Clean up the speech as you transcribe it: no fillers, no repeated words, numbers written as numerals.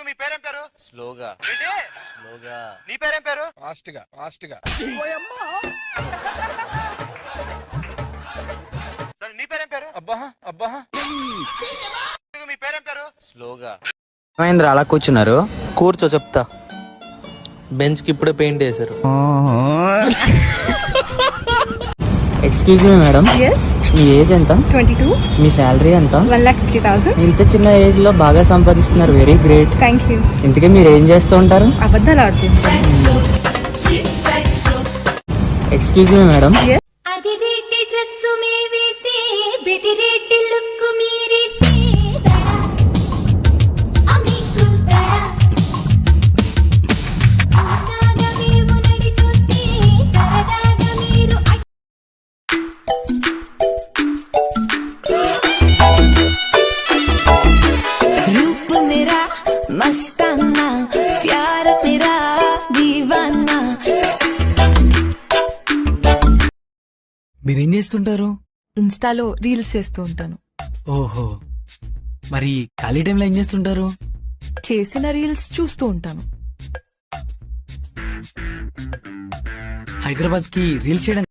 మీ పేరేం పేరు? స్లోగా ఏంటి? స్లోగా. నీ పేరేం పేరు? ఫాస్ట్ గా సరే నీ పేరేం పేరు? అబ్బా అబ్బా. మీ పేరేం పేరు? స్లోగా. మహేంద్ర అలా కూర్చున్నారు. కూర్చో చెప్తా. బెంచ్ కి ఇప్పుడే పెయింట్ వేశారు. ఎక్స్క్యూజ్ మీ మేడం, ఎస్ మీ ఏజ్ ఎంత? 22 మీ శాలరీ ఎంత? 1,50,000. ఇంత చిన్న ఏజ్ లో బాగా సంపాదిస్తున్నారు, వెరీ గ్రేట్. Thank you. ఇంతకీ మీరు ఏం చేస్తూ ఉంటారు? అబద్ధాలు ఆడుతుంది. ఎక్స్క్యూజ్ మీ మేడం, అది రేటి డ్రెస్సు మీ వేస్తే బెదిరేటి లుక్కు మీరేస్తే దడా అమికు దడా సరదాగా మేము నడి చూస్తే సరదాగా మీరు రూప్ మేరా మస్తానా ప్యార్ మేరా దీవానా. మీరేం చేస్తుంటారు? ఇన్స్టాలో రీల్స్ చేస్తూ ఉంటాను. ఓహో, మరి ఖాళీ టైంలో ఏం చేస్తుంటారు? చేసిన రీల్స్ చూస్తూ ఉంటాను. హైదరాబాద్ కి రీల్స్ చేయడం